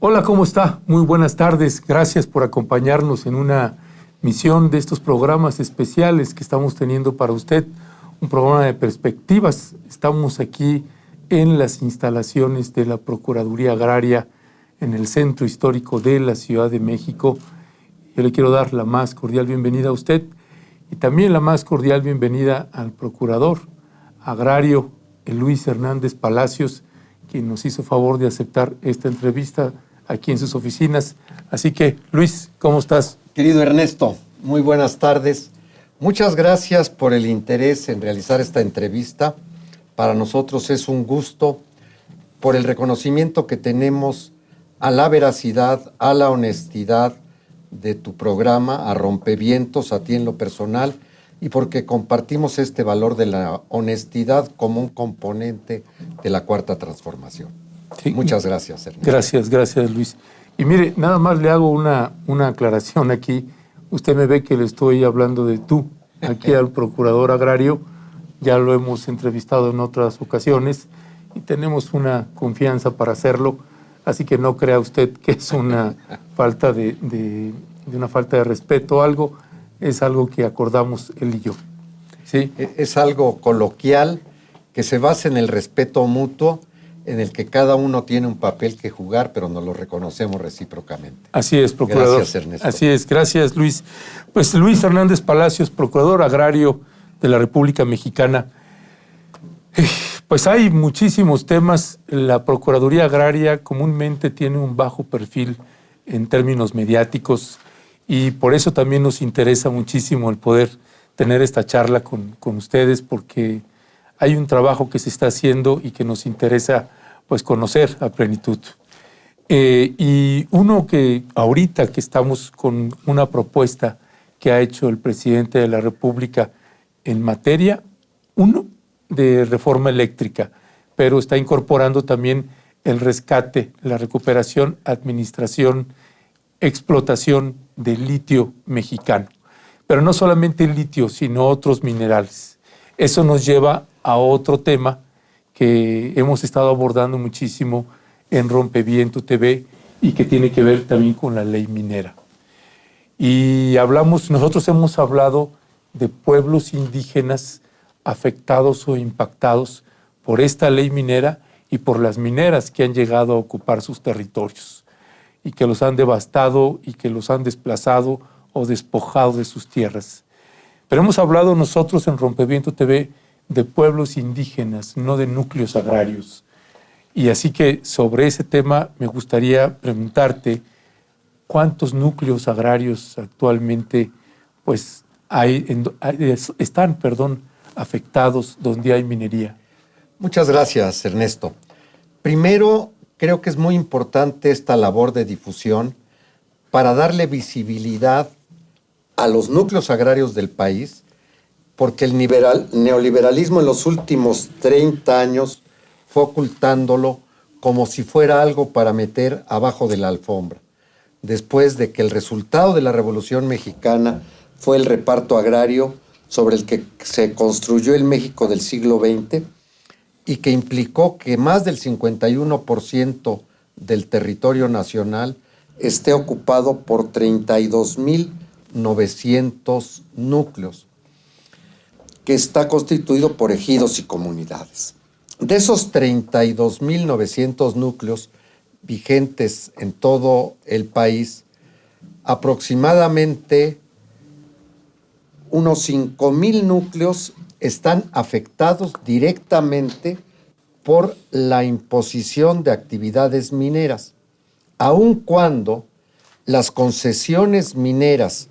Hola, ¿cómo está? Muy buenas tardes. Gracias por acompañarnos en una misión de estos programas especiales que estamos teniendo para usted. Un programa de perspectivas. Estamos aquí en las instalaciones de la Procuraduría Agraria en el centro histórico de la Ciudad de México. Yo le quiero dar la más cordial bienvenida a usted y también la más cordial bienvenida al Procurador Agrario, Luis Hernández Palacios, quien nos hizo favor de aceptar esta entrevista aquí en sus oficinas. Así que, Luis, ¿cómo estás? Querido Ernesto, muy buenas tardes. Muchas gracias por el interés en realizar esta entrevista. Para nosotros es un gusto por el reconocimiento que tenemos a la veracidad, a la honestidad de tu programa, a Rompevientos, a ti en lo personal, y porque compartimos este valor de la honestidad como un componente de la Cuarta Transformación. Sí. Muchas gracias, Ernesto. Gracias, Luis. Y mire, nada más le hago una aclaración aquí. Usted me ve que le estoy hablando de tú, aquí al Procurador Agrario. Ya lo hemos entrevistado en otras ocasiones y tenemos una confianza para hacerlo. Así que no crea usted que es una falta de una falta de respeto o algo. Es algo que acordamos él y yo. ¿Sí? Es algo coloquial que se basa en el respeto mutuo, en el que cada uno tiene un papel que jugar, pero nos lo reconocemos recíprocamente. Así es, Procurador. Gracias, Ernesto. Así es, gracias, Luis. Pues Luis Hernández Palacios, Procurador Agrario de la República Mexicana. Pues hay muchísimos temas. La Procuraduría Agraria comúnmente tiene un bajo perfil en términos mediáticos y por eso también nos interesa muchísimo el poder tener esta charla con ustedes, porque hay un trabajo que se está haciendo y que nos interesa pues conocer a plenitud. Y uno que ahorita que estamos con una propuesta que ha hecho el presidente de la República en materia, uno, de reforma eléctrica, pero está incorporando también el rescate, la recuperación, administración, explotación del litio mexicano. Pero no solamente el litio, sino otros minerales. Eso nos lleva a otro tema que hemos estado abordando muchísimo en Rompeviento TV y que tiene que ver también con la ley minera. Y nosotros hemos hablado de pueblos indígenas afectados o impactados por esta ley minera y por las mineras que han llegado a ocupar sus territorios y que los han devastado y que los han desplazado o despojado de sus tierras. Pero hemos hablado nosotros en Rompeviento TV de pueblos indígenas, no de núcleos agrarios. Y así que sobre ese tema me gustaría preguntarte cuántos núcleos agrarios actualmente pues, están afectados donde hay minería. Muchas gracias, Ernesto. Primero, creo que es muy importante esta labor de difusión para darle visibilidad a los núcleos agrarios del país, porque el neoliberalismo en los últimos 30 años fue ocultándolo como si fuera algo para meter abajo de la alfombra, después de que el resultado de la Revolución Mexicana fue el reparto agrario sobre el que se construyó el México del siglo XX y que implicó que más del 51% del territorio nacional esté ocupado por 32.900 núcleos, que está constituido por ejidos y comunidades. De esos 32.900 núcleos vigentes en todo el país, aproximadamente unos 5,000 núcleos están afectados directamente por la imposición de actividades mineras, aun cuando las concesiones mineras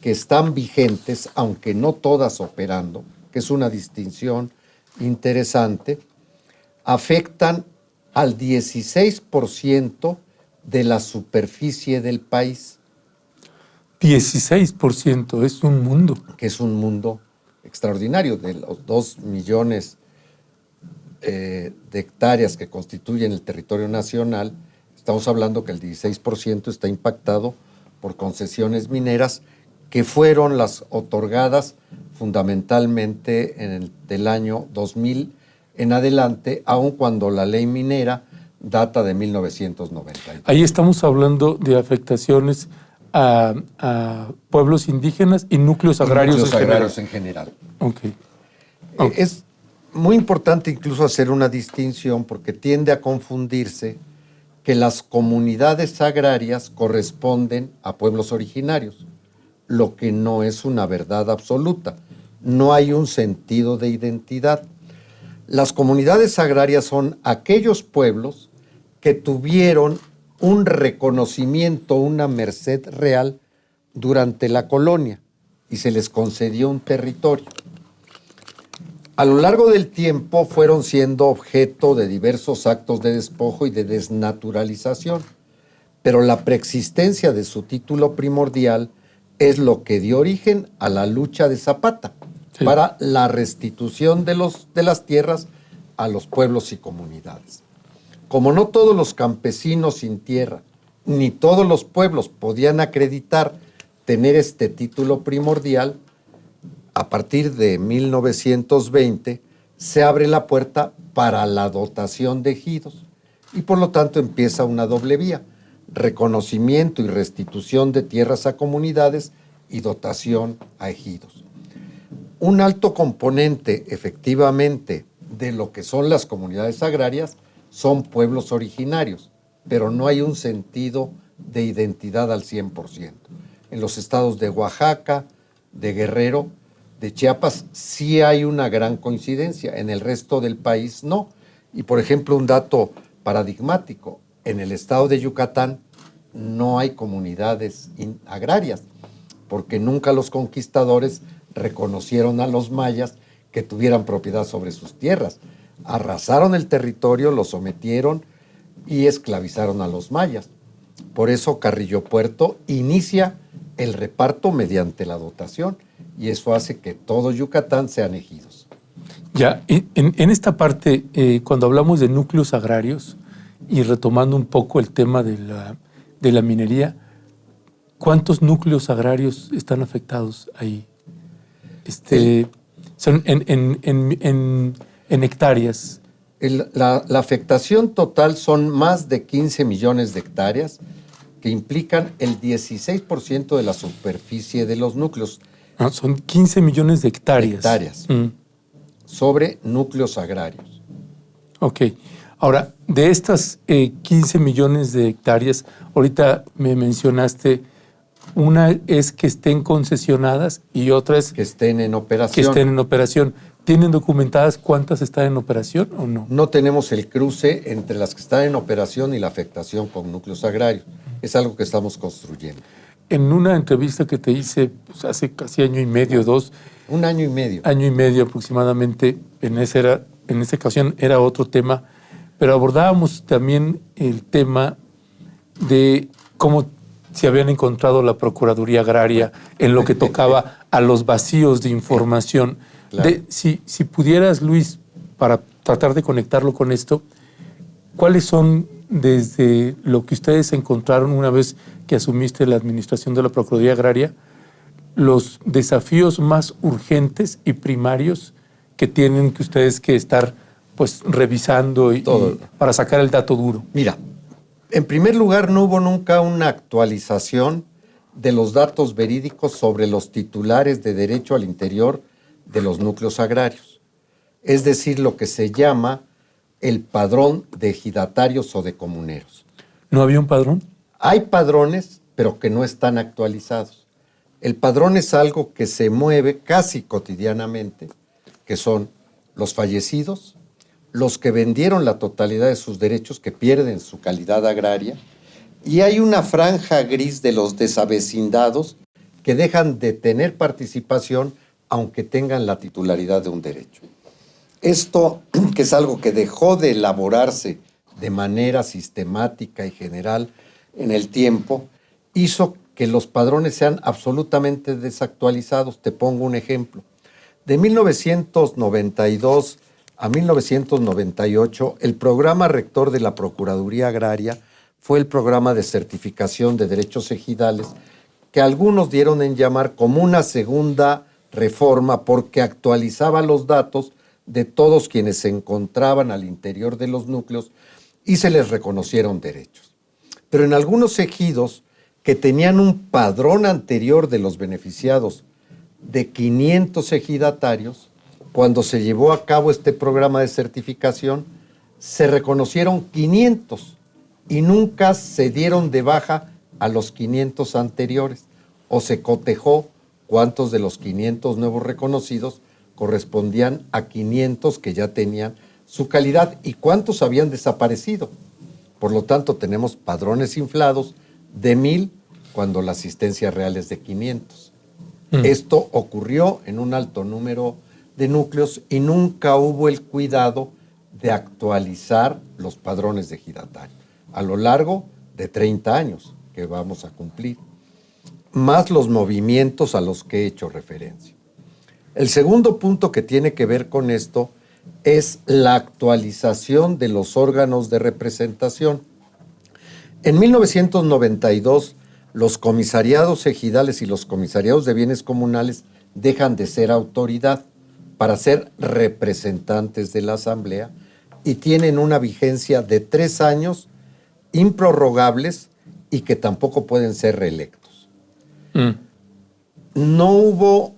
que están vigentes, aunque no todas operando, que es una distinción interesante, afectan al 16% de la superficie del país. 16%, es un mundo. Que es un mundo extraordinario. De los 2 millones de hectáreas que constituyen el territorio nacional, estamos hablando que el 16% está impactado por concesiones mineras que fueron las otorgadas fundamentalmente del año 2000 en adelante, aun cuando la ley minera data de 1990. Ahí estamos hablando de afectaciones a pueblos indígenas y núcleos agrarios, en general. Okay. Es muy importante incluso hacer una distinción porque tiende a confundirse que las comunidades agrarias corresponden a pueblos originarios, lo que no es una verdad absoluta. No hay un sentido de identidad. Las comunidades agrarias son aquellos pueblos que tuvieron un reconocimiento, una merced real durante la colonia y se les concedió un territorio. A lo largo del tiempo fueron siendo objeto de diversos actos de despojo y de desnaturalización, pero la preexistencia de su título primordial es lo que dio origen a la lucha de Zapata para la restitución de las tierras a los pueblos y comunidades. Como no todos los campesinos sin tierra, ni todos los pueblos podían acreditar tener este título primordial, a partir de 1920 se abre la puerta para la dotación de ejidos y por lo tanto empieza una doble vía: reconocimiento y restitución de tierras a comunidades y dotación a ejidos. Un alto componente, efectivamente, de lo que son las comunidades agrarias son pueblos originarios, pero no hay un sentido de identidad al 100%. En los estados de Oaxaca, de Guerrero, de Chiapas, sí hay una gran coincidencia, en el resto del país no. Y por ejemplo, un dato paradigmático: en el estado de Yucatán no hay comunidades agrarias, porque nunca los conquistadores reconocieron a los mayas que tuvieran propiedad sobre sus tierras. Arrasaron el territorio, lo sometieron y esclavizaron a los mayas. Por eso Carrillo Puerto inicia el reparto mediante la dotación y eso hace que todo Yucatán sean ejidos. Ya, en esta parte, cuando hablamos de núcleos agrarios y retomando un poco el tema de la minería, ¿cuántos núcleos agrarios están afectados ahí? Son en hectáreas. La afectación total son más de 15 millones de hectáreas que implican el 16% de la superficie de los núcleos. Son 15 millones de hectáreas. Sobre núcleos agrarios. Ok. Ahora, de estas 15 millones de hectáreas, ahorita me mencionaste, una es que estén concesionadas y otra es que estén en operación. ¿Tienen documentadas cuántas están en operación o no? No tenemos el cruce entre las que están en operación y la afectación con núcleos agrarios. Es algo que estamos construyendo. En una entrevista que te hice pues, hace casi año y medio, 2. Un año y medio. Año y medio aproximadamente. En esa ocasión era otro tema, pero abordábamos también el tema de cómo se habían encontrado la Procuraduría Agraria en lo que tocaba a los vacíos de información. Claro. Si pudieras, Luis, para tratar de conectarlo con esto, ¿cuáles son, desde lo que ustedes encontraron una vez que asumiste la administración de la Procuraduría Agraria, los desafíos más urgentes y primarios que tienen que ustedes que estar pues revisando y para sacar el dato duro? Mira, en primer lugar, no hubo nunca una actualización de los datos verídicos sobre los titulares de derecho al interior de los núcleos agrarios. Es decir, lo que se llama el padrón de ejidatarios o de comuneros. ¿No había un padrón? Hay padrones, pero que no están actualizados. El padrón es algo que se mueve casi cotidianamente, que son los fallecidos, los que vendieron la totalidad de sus derechos, que pierden su calidad agraria, y hay una franja gris de los desavecindados que dejan de tener participación aunque tengan la titularidad de un derecho. Esto, que es algo que dejó de elaborarse de manera sistemática y general en el tiempo, hizo que los padrones sean absolutamente desactualizados. Te pongo un ejemplo. De 1992 a 1998, el programa rector de la Procuraduría Agraria fue el programa de certificación de derechos ejidales, que algunos dieron en llamar como una segunda reforma porque actualizaba los datos de todos quienes se encontraban al interior de los núcleos y se les reconocieron derechos. Pero en algunos ejidos que tenían un padrón anterior de los beneficiados de 500 ejidatarios, cuando se llevó a cabo este programa de certificación, se reconocieron 500 y nunca se dieron de baja a los 500 anteriores, o se cotejó cuántos de los 500 nuevos reconocidos correspondían a 500 que ya tenían su calidad y cuántos habían desaparecido. Por lo tanto, tenemos padrones inflados de 1,000 cuando la asistencia real es de 500. Esto ocurrió en un alto número de núcleos y nunca hubo el cuidado de actualizar los padrones de ejidatario a lo largo de 30 años que vamos a cumplir, más los movimientos a los que he hecho referencia. El segundo punto que tiene que ver con esto es la actualización de los órganos de representación. En 1992, los comisariados ejidales y los comisariados de bienes comunales dejan de ser autoridad para ser representantes de la Asamblea y tienen una vigencia de 3 años improrrogables y que tampoco pueden ser reelectos. No hubo,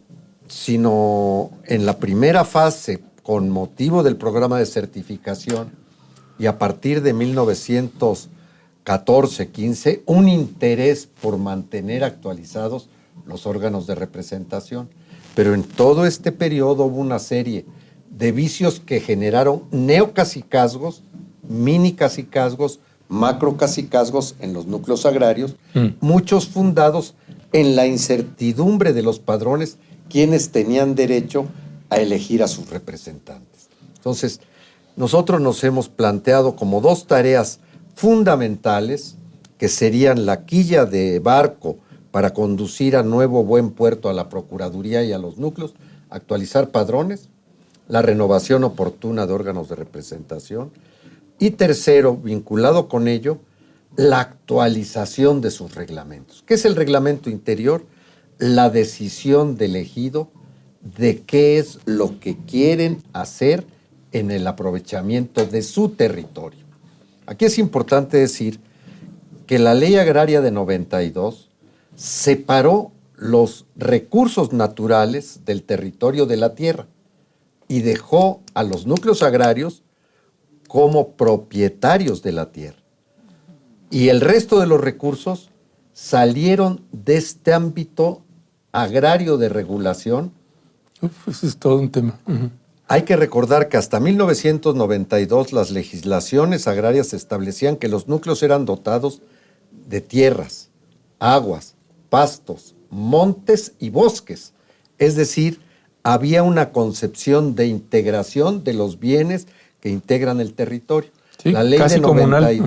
sino en la primera fase, con motivo del programa de certificación y a partir de 1914-15, un interés por mantener actualizados los órganos de representación. Pero en todo este periodo hubo una serie de vicios que generaron neocacicazgos, mini cacicazgos, macro cacicazgos en los núcleos agrarios, muchos fundados en la incertidumbre de los padrones, quienes tenían derecho a elegir a sus representantes. Entonces, nosotros nos hemos planteado como 2 tareas fundamentales, que serían la quilla de barco para conducir a Nuevo Buen Puerto a la Procuraduría y a los núcleos, actualizar padrones, la renovación oportuna de órganos de representación, y tercero, vinculado con ello, la actualización de sus reglamentos. ¿Qué es el reglamento interior? La decisión del ejido de qué es lo que quieren hacer en el aprovechamiento de su territorio. Aquí es importante decir que la Ley Agraria de 92 separó los recursos naturales del territorio de la tierra y dejó a los núcleos agrarios como propietarios de la tierra. Y el resto de los recursos salieron de este ámbito agrario de regulación. Eso es todo un tema. Hay que recordar que hasta 1992 las legislaciones agrarias establecían que los núcleos eran dotados de tierras, aguas, pastos, montes y bosques. Es decir, había una concepción de integración de los bienes que integran el territorio. Sí, la ley de 92 comunal.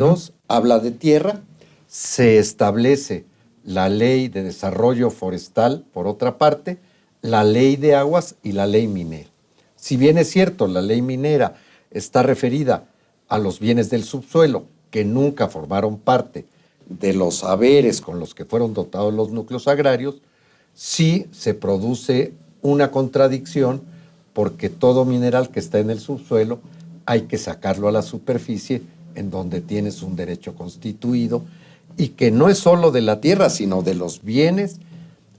Habla de tierra, se establece la ley de desarrollo forestal, por otra parte, la ley de aguas y la ley minera. Si bien es cierto, la ley minera está referida a los bienes del subsuelo, que nunca formaron parte de los haberes con los que fueron dotados los núcleos agrarios, sí se produce una contradicción, porque todo mineral que está en el subsuelo hay que sacarlo a la superficie, en donde tienes un derecho constituido, y que no es solo de la tierra, sino de los bienes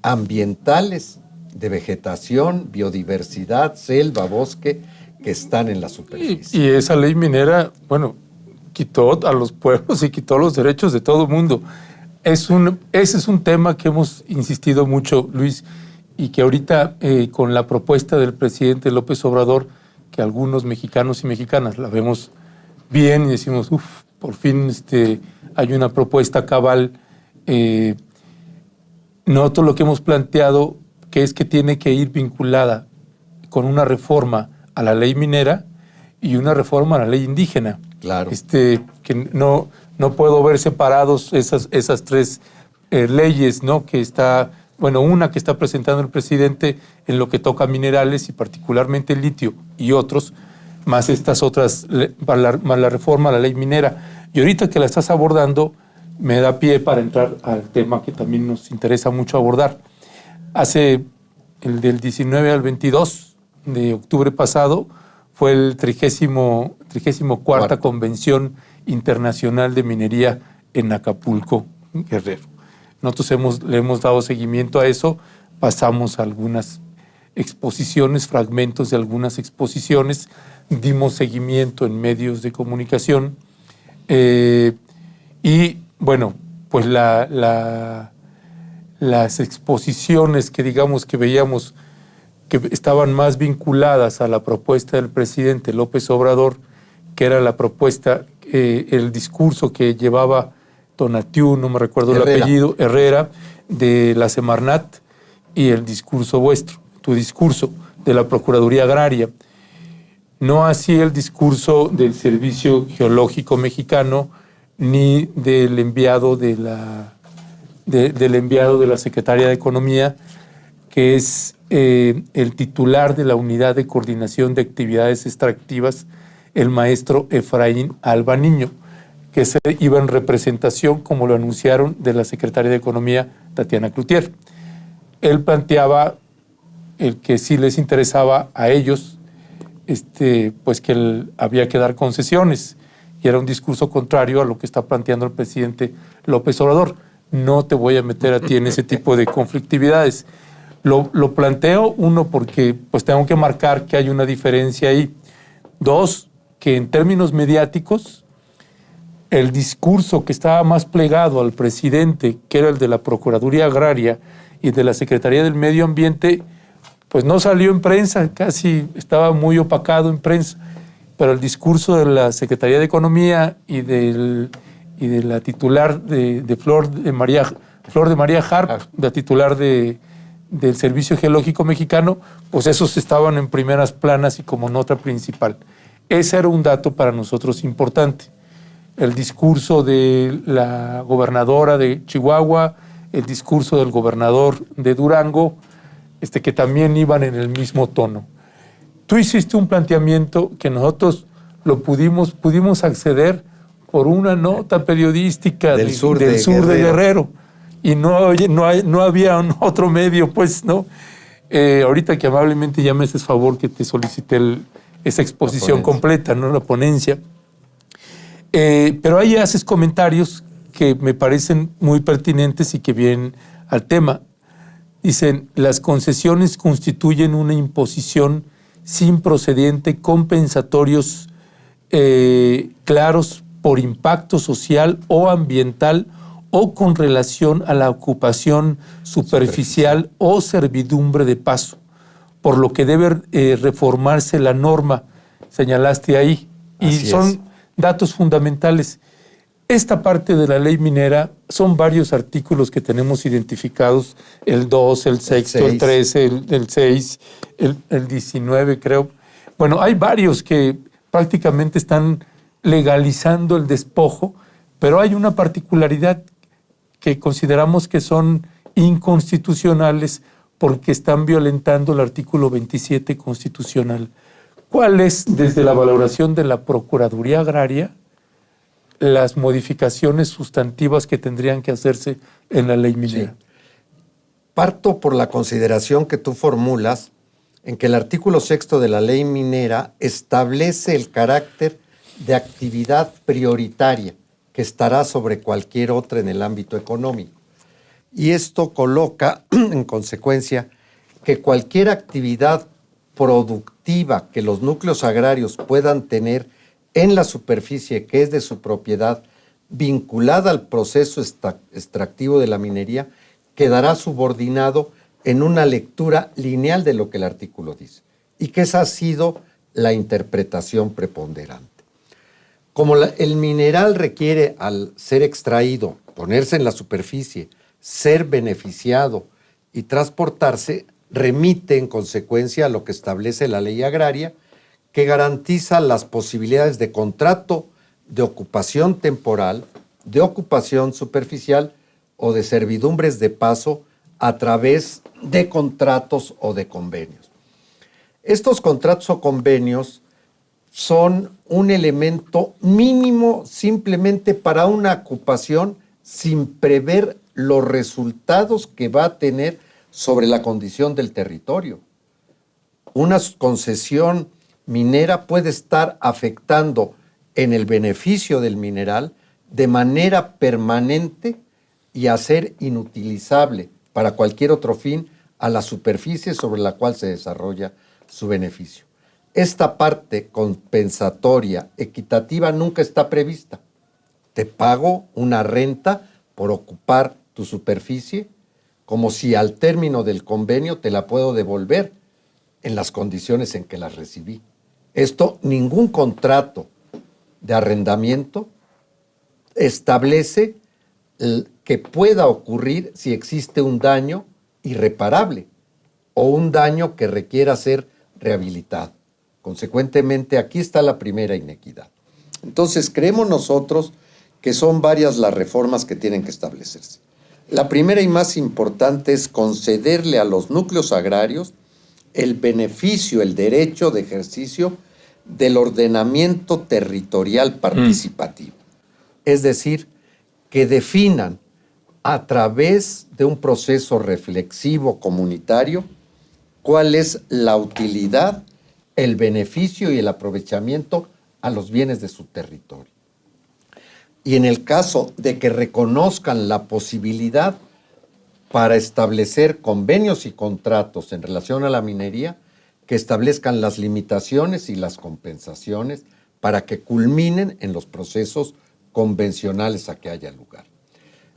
ambientales, de vegetación, biodiversidad, selva, bosque, que están en la superficie. Y esa ley minera, bueno, quitó a los pueblos y quitó los derechos de todo el mundo. Ese es un tema que hemos insistido mucho, Luis, y que ahorita con la propuesta del presidente López Obrador, que algunos mexicanos y mexicanas la vemos bien y decimos, por fin hay una propuesta cabal. Nosotros lo que hemos planteado, que es que tiene que ir vinculada con una reforma a la ley minera y una reforma a la ley indígena. Claro. Que no puedo ver separados esas 3 leyes, ¿no? Que está, bueno, una que está presentando el presidente en lo que toca minerales y particularmente el litio y otros, más estas otras, más la reforma a la ley minera. Y ahorita que la estás abordando, me da pie para entrar al tema que también nos interesa mucho abordar. Hace el del 19 al 22 de octubre pasado fue el 34ª Convención Internacional de Minería en Acapulco, Guerrero. Nosotros le hemos dado seguimiento a eso, pasamos algunas exposiciones, fragmentos de algunas exposiciones, dimos seguimiento en medios de comunicación y bueno, pues las exposiciones que digamos que veíamos que estaban más vinculadas a la propuesta del presidente López Obrador, que era la propuesta, el discurso que llevaba Tonatiu, no me recuerdo el apellido, Herrera, de la Semarnat, y el discurso vuestro, tu discurso de la Procuraduría Agraria. No así el discurso del Servicio Geológico Mexicano ni del enviado de la Secretaría de Economía, que es el titular de la Unidad de Coordinación de Actividades Extractivas, el maestro Efraín Alba Niño, que se iba en representación, como lo anunciaron, de la Secretaría de Economía, Tatiana Cloutier. Él planteaba el que sí les interesaba a ellos, pues que había que dar concesiones, y era un discurso contrario a lo que está planteando el presidente López Obrador. No te voy a meter a ti en ese tipo de conflictividades. Lo planteo, uno, porque pues tengo que marcar que hay una diferencia ahí. Dos, que en términos mediáticos, el discurso que estaba más plegado al presidente, que era el de la Procuraduría Agraria y de la Secretaría del Medio Ambiente, pues no salió en prensa, casi estaba muy opacado en prensa, pero el discurso de la Secretaría de Economía y de la titular de Flor de María Harp, la titular del Servicio Geológico Mexicano, pues esos estaban en primeras planas y como nota principal. Ese era un dato para nosotros importante. El discurso de la gobernadora de Chihuahua, el discurso del gobernador de Durango, que también iban en el mismo tono. Tú hiciste un planteamiento que nosotros pudimos acceder por una nota periodística del sur de Guerrero. Y no había otro medio, pues, ¿no? Ahorita que amablemente ya me haces favor que te solicité esa exposición completa, ¿no? La ponencia. Pero ahí haces comentarios que me parecen muy pertinentes y que vienen al tema. Dicen, las concesiones constituyen una imposición sin procedente, compensatorios claros por impacto social o ambiental o con relación a la ocupación superficial o servidumbre de paso, por lo que debe reformarse la norma, señalaste ahí, y son datos fundamentales. Esta parte de la ley minera son varios artículos que tenemos identificados, el 2, el 6, el 13, el 6, el 19 creo. Bueno, hay varios que prácticamente están legalizando el despojo, pero hay una particularidad que consideramos que son inconstitucionales porque están violentando el artículo 27 constitucional. ¿Cuál es, desde la valoración de la Procuraduría Agraria, las modificaciones sustantivas que tendrían que hacerse en la ley minera? Sí. Parto por la consideración que tú formulas en que el artículo 6 de la ley minera establece el carácter de actividad prioritaria que estará sobre cualquier otra en el ámbito económico. Y esto coloca, en consecuencia, que cualquier actividad productiva que los núcleos agrarios puedan tener en la superficie que es de su propiedad, vinculada al proceso extractivo de la minería, quedará subordinado en una lectura lineal de lo que el artículo dice, y que esa ha sido la interpretación preponderante. Como el mineral requiere, al ser extraído, ponerse en la superficie, ser beneficiado y transportarse, remite en consecuencia a lo que establece la ley agraria, que garantiza las posibilidades de contrato, de ocupación temporal, de ocupación superficial o de servidumbres de paso a través de contratos o de convenios. Estos contratos o convenios son un elemento mínimo simplemente para una ocupación sin prever los resultados que va a tener sobre la condición del territorio. Una concesión minera puede estar afectando en el beneficio del mineral de manera permanente y hacer inutilizable para cualquier otro fin a la superficie sobre la cual se desarrolla su beneficio. Esta parte compensatoria equitativa nunca está prevista. Te pago una renta por ocupar tu superficie, como si al término del convenio te la puedo devolver en las condiciones en que las recibí. Esto, ningún contrato de arrendamiento establece que pueda ocurrir si existe un daño irreparable o un daño que requiera ser rehabilitado. Consecuentemente, aquí está la primera inequidad. Entonces, creemos nosotros que son varias las reformas que tienen que establecerse. La primera y más importante es concederle a los núcleos agrarios el beneficio, el derecho de ejercicio del ordenamiento territorial participativo. Es decir, que definan a través de un proceso reflexivo comunitario cuál es la utilidad, el beneficio y el aprovechamiento a los bienes de su territorio. Y en el caso de que reconozcan la posibilidad para establecer convenios y contratos en relación a la minería, que establezcan las limitaciones y las compensaciones para que culminen en los procesos convencionales a que haya lugar.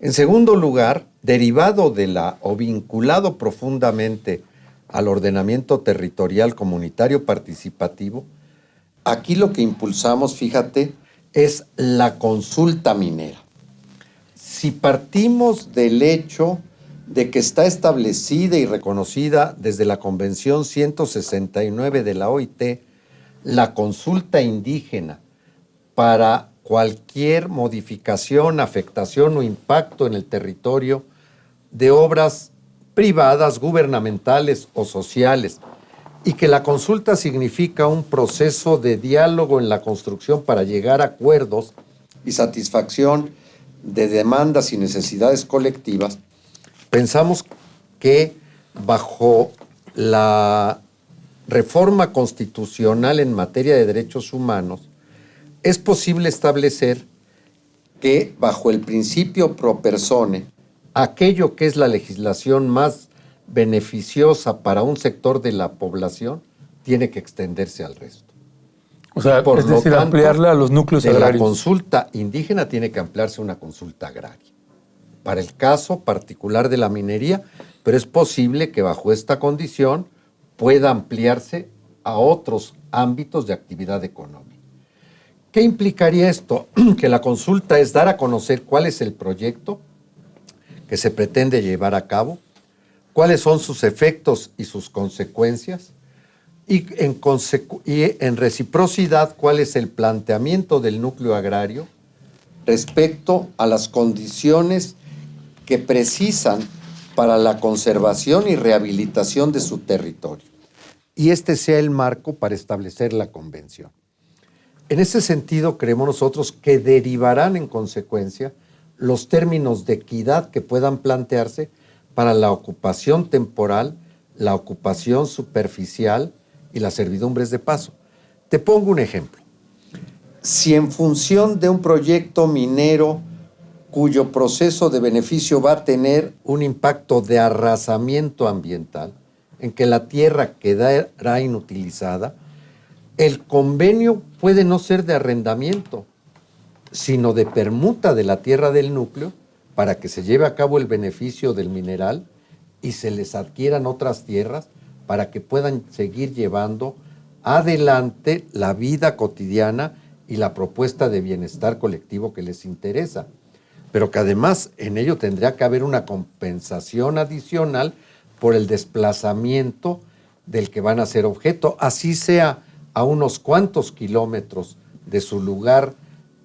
En segundo lugar, derivado de o vinculado profundamente al ordenamiento territorial comunitario participativo, aquí lo que impulsamos, fíjate, es la consulta minera. Si partimos del hecho de que está establecida y reconocida desde la Convención 169 de la OIT, la consulta indígena para cualquier modificación, afectación o impacto en el territorio de obras privadas, gubernamentales o sociales, y que la consulta significa un proceso de diálogo en la construcción para llegar a acuerdos y satisfacción de demandas y necesidades colectivas, pensamos que bajo la reforma constitucional en materia de derechos humanos es posible establecer que bajo el principio pro persone, aquello que es la legislación más beneficiosa para un sector de la población tiene que extenderse al resto. O sea, es decir, ampliarla a los núcleos agrarios. La consulta indígena tiene que ampliarse a una consulta agraria. Para el caso particular de la minería, pero es posible que bajo esta condición pueda ampliarse a otros ámbitos de actividad económica. ¿Qué implicaría esto? Que la consulta es dar a conocer cuál es el proyecto que se pretende llevar a cabo, cuáles son sus efectos y sus consecuencias, y en reciprocidad cuál es el planteamiento del núcleo agrario respecto a las condiciones que precisan para la conservación y rehabilitación de su territorio. Y este sea el marco para establecer la convención. En ese sentido, creemos nosotros que derivarán en consecuencia los términos de equidad que puedan plantearse para la ocupación temporal, la ocupación superficial y las servidumbres de paso. Te pongo un ejemplo. Si en función de un proyecto minero cuyo proceso de beneficio va a tener un impacto de arrasamiento ambiental, en que la tierra quedará inutilizada, el convenio puede no ser de arrendamiento, sino de permuta de la tierra del núcleo para que se lleve a cabo el beneficio del mineral y se les adquieran otras tierras para que puedan seguir llevando adelante la vida cotidiana y la propuesta de bienestar colectivo que les interesa. Pero que además en ello tendría que haber una compensación adicional por el desplazamiento del que van a ser objeto, así sea a unos cuantos kilómetros de su lugar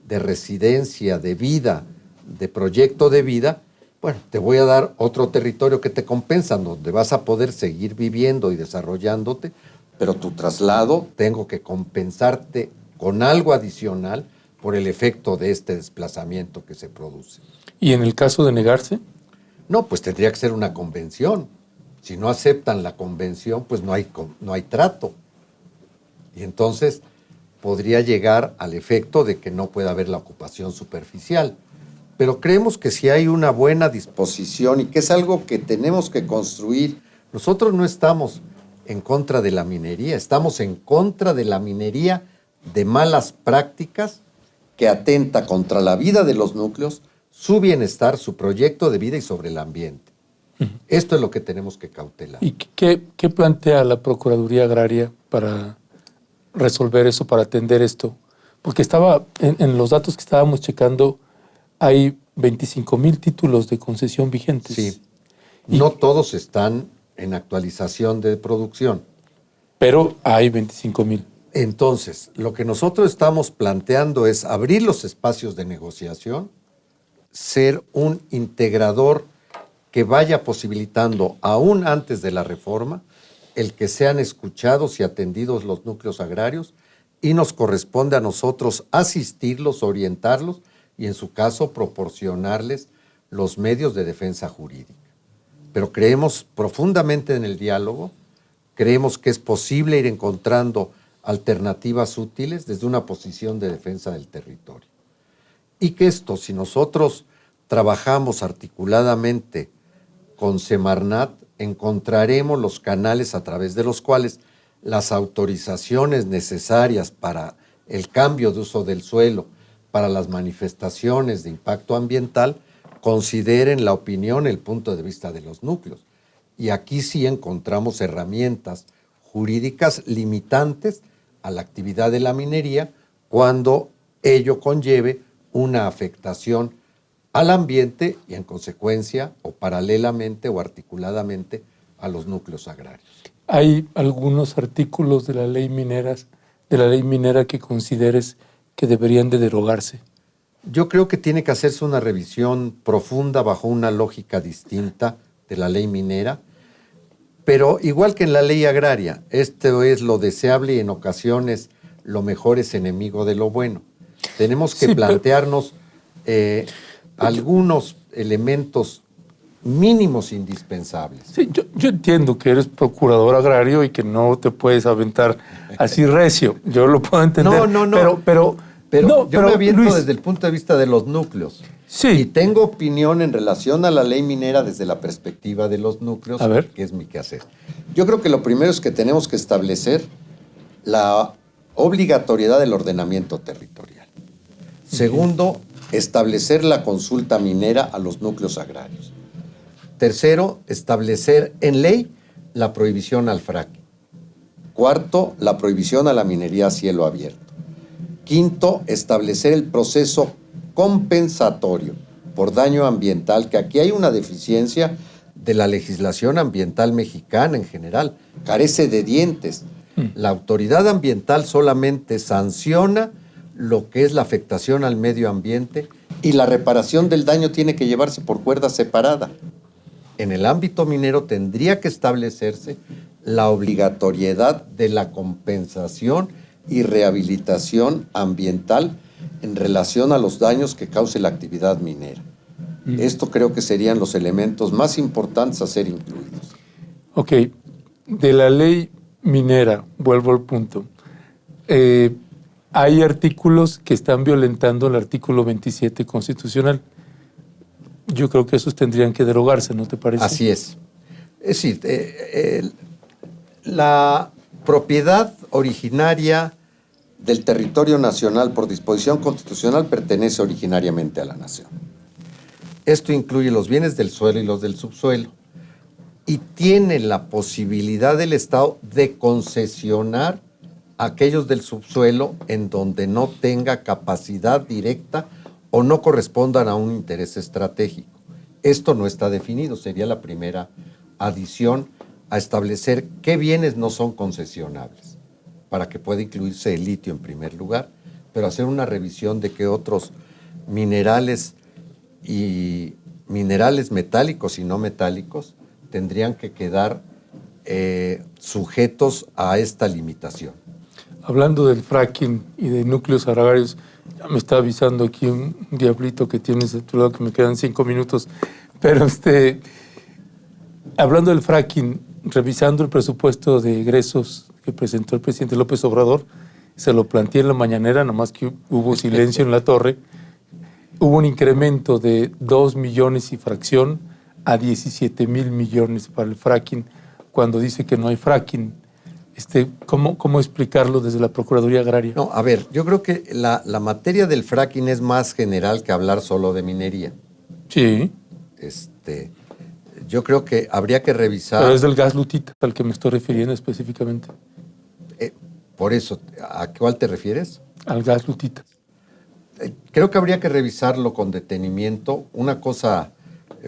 de residencia, de vida, de proyecto de vida. Bueno, te voy a dar otro territorio que te compensa, donde vas a poder seguir viviendo y desarrollándote, pero tu traslado tengo que compensarte con algo adicional por el efecto de este desplazamiento que se produce. ¿Y en el caso de negarse? No, pues tendría que ser una convención. Si no aceptan la convención, pues no hay trato. Y entonces podría llegar al efecto de que no pueda haber la ocupación superficial. Pero creemos que si hay una buena disposición y que es algo que tenemos que construir, nosotros no estamos en contra de la minería, estamos en contra de la minería de malas prácticas que atenta contra la vida de los núcleos, su bienestar, su proyecto de vida y sobre el ambiente. Esto es lo que tenemos que cautelar. ¿Y qué plantea la Procuraduría Agraria para resolver eso, para atender esto? Porque estaba en los datos que estábamos checando, hay 25,000 títulos de concesión vigentes. Sí, no todos están en actualización de producción. Pero hay 25,000. Entonces, lo que nosotros estamos planteando es abrir los espacios de negociación, ser un integrador que vaya posibilitando, aún antes de la reforma, el que sean escuchados y atendidos los núcleos agrarios, y nos corresponde a nosotros asistirlos, orientarlos y, en su caso, proporcionarles los medios de defensa jurídica. Pero creemos profundamente en el diálogo, creemos que es posible ir encontrando alternativas útiles desde una posición de defensa del territorio. Y que esto, si nosotros trabajamos articuladamente con Semarnat, encontraremos los canales a través de los cuales las autorizaciones necesarias para el cambio de uso del suelo, para las manifestaciones de impacto ambiental, consideren la opinión, el punto de vista de los núcleos. Y aquí sí encontramos herramientas jurídicas limitantes a la actividad de la minería cuando ello conlleve una afectación al ambiente y, en consecuencia, o paralelamente o articuladamente, a los núcleos agrarios. ¿Hay algunos artículos de la ley minera que consideres que deberían de derogarse? Yo creo que tiene que hacerse una revisión profunda bajo una lógica distinta de la ley minera, pero igual que en la ley agraria, esto es lo deseable y en ocasiones lo mejor es enemigo de lo bueno. Tenemos que plantearnos algunos elementos mínimos indispensables. Sí, yo entiendo que eres procurador agrario y que no te puedes aventar así recio. Yo lo puedo entender. No. Pero yo me aviento, Luis, desde el punto de vista de los núcleos. Sí. Y tengo opinión en relación a la ley minera desde la perspectiva de los núcleos, a ver, que es mi quehacer. Yo creo que lo primero es que tenemos que establecer la obligatoriedad del ordenamiento territorial. Segundo, establecer la consulta minera a los núcleos agrarios. Tercero, establecer en ley la prohibición al fracking. Cuarto, la prohibición a la minería a cielo abierto. Quinto, establecer el proceso compensatorio por daño ambiental, que aquí hay una deficiencia de la legislación ambiental mexicana en general, carece de dientes. La autoridad ambiental solamente sanciona lo que es la afectación al medio ambiente y la reparación del daño tiene que llevarse por cuerda separada. En el ámbito minero tendría que establecerse la obligatoriedad de la compensación y rehabilitación ambiental en relación a los daños que cause la actividad minera. Esto creo que serían los elementos más importantes a ser incluidos. Ok, de la ley minera, vuelvo al punto. Hay artículos que están violentando el artículo 27 constitucional. Yo creo que esos tendrían que derogarse, ¿no te parece? Así es. Es decir, la propiedad originaria del territorio nacional por disposición constitucional pertenece originariamente a la nación. Esto incluye los bienes del suelo y los del subsuelo. Y tiene la posibilidad del Estado de concesionar aquellos del subsuelo en donde no tenga capacidad directa o no correspondan a un interés estratégico. Esto no está definido, sería la primera adición a establecer qué bienes no son concesionables, para que pueda incluirse el litio en primer lugar, pero hacer una revisión de qué otros minerales y minerales metálicos y no metálicos tendrían que quedar sujetos a esta limitación. Hablando del fracking y de núcleos agrarios, ya me está avisando aquí un diablito que tienes de tu lado que me quedan 5 minutos, pero hablando del fracking, revisando el presupuesto de egresos que presentó el presidente López Obrador, se lo planteé en la mañanera, nomás que hubo silencio en la torre. Hubo un incremento de 2 millones y fracción a 17,000 millones para el fracking, cuando dice que no hay fracking. ¿Cómo explicarlo desde la Procuraduría Agraria? No, a ver, yo creo que la materia del fracking es más general que hablar solo de minería. Sí. Yo creo que habría que revisar. Pero es del gas lutita al que me estoy refiriendo específicamente. Por eso, ¿a cuál te refieres? Al gas lutita. Creo que habría que revisarlo con detenimiento. Una cosa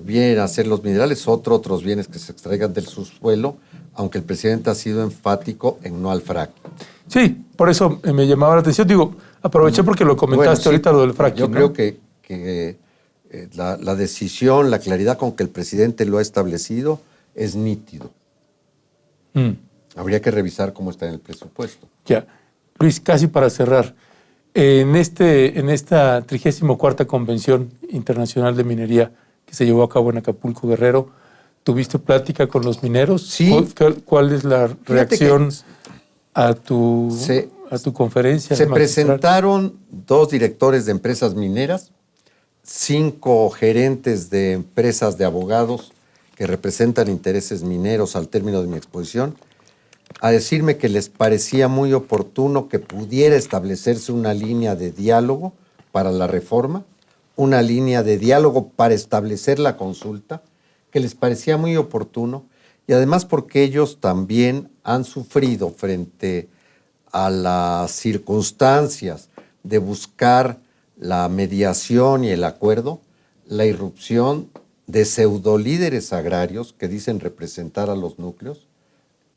bien hacer los minerales, otros bienes que se extraigan del subsuelo, aunque el presidente ha sido enfático en no al fracking. Sí, por eso me llamaba la atención. Digo, aproveché porque lo comentaste ahorita, lo del fracking. Yo creo que la decisión, la claridad con que el presidente lo ha establecido es nítido. Habría que revisar cómo está en el presupuesto. Ya. Luis, casi para cerrar. En esta 34ª Convención Internacional de Minería que se llevó a cabo en Acapulco, Guerrero, ¿tuviste plática con los mineros? Sí. ¿Cuál es la reacción a tu conferencia? Se presentaron 2 directores de empresas mineras, 5 gerentes de empresas de abogados que representan intereses mineros al término de mi exposición, a decirme que les parecía muy oportuno que pudiera establecerse una línea de diálogo para la reforma, una línea de diálogo para establecer la consulta, que les parecía muy oportuno, y además porque ellos también han sufrido frente a las circunstancias de buscar la mediación y el acuerdo, la irrupción de pseudolíderes agrarios que dicen representar a los núcleos,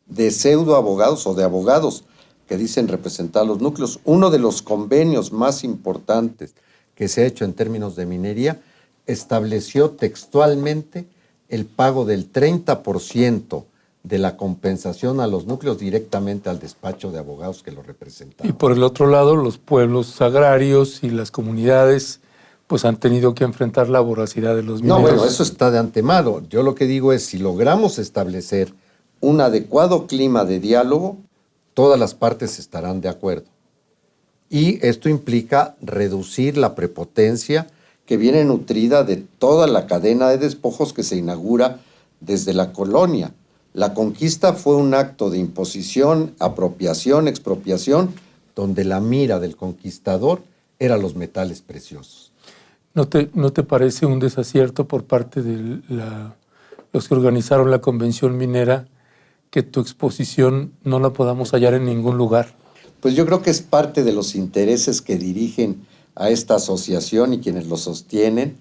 de pseudoabogados o de abogados que dicen representar a los núcleos. Uno de los convenios más importantes que se ha hecho en términos de minería estableció textualmente el pago del 30% de la compensación a los núcleos directamente al despacho de abogados que lo representaban. Y por el otro lado, los pueblos agrarios y las comunidades pues han tenido que enfrentar la voracidad de los mineros. No, bueno, eso está de antemano. Yo lo que digo es, si logramos establecer un adecuado clima de diálogo, todas las partes estarán de acuerdo. Y esto implica reducir la prepotencia que viene nutrida de toda la cadena de despojos que se inaugura desde la colonia. La conquista fue un acto de imposición, apropiación, expropiación, donde la mira del conquistador era los metales preciosos. ¿No te parece un desacierto por parte de los que organizaron la convención minera que tu exposición no la podamos hallar en ningún lugar? Pues yo creo que es parte de los intereses que dirigen a esta asociación y quienes lo sostienen.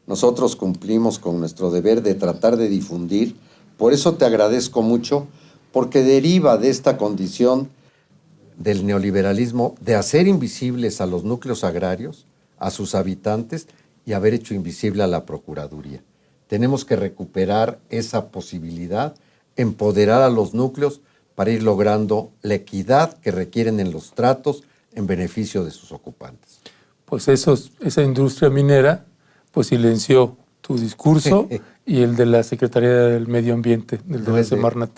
Nosotros cumplimos con nuestro deber de tratar de difundir. Por eso te agradezco mucho, porque deriva de esta condición del neoliberalismo de hacer invisibles a los núcleos agrarios, a sus habitantes, y haber hecho invisible a la Procuraduría. Tenemos que recuperar esa posibilidad, empoderar a los núcleos para ir logrando la equidad que requieren en los tratos en beneficio de sus ocupantes. Pues esa industria minera pues silenció tu discurso y el de la Secretaría del Medio Ambiente, del de la Semarnat.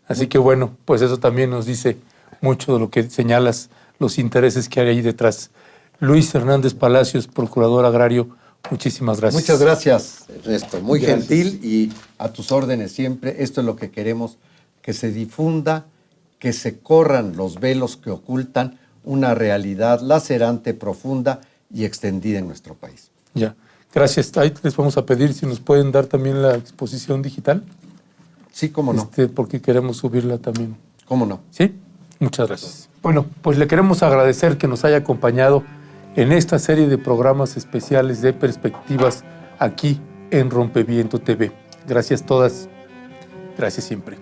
Así que bueno, pues eso también nos dice mucho de lo que señalas, los intereses que hay ahí detrás. Luis Hernández Palacios, Procurador Agrario, muchísimas gracias. Muchas gracias, Ernesto. Muy gentil y a tus órdenes siempre. Esto es lo que queremos, que se difunda, que se corran los velos que ocultan una realidad lacerante, profunda y extendida en nuestro país. Ya, gracias. Ahí les vamos a pedir si nos pueden dar también la exposición digital. Sí, cómo no. Porque queremos subirla también. ¿Cómo no? Sí, muchas gracias. Bueno, pues le queremos agradecer que nos haya acompañado en esta serie de programas especiales de perspectivas aquí en Rompeviento TV. Gracias todas. Gracias siempre.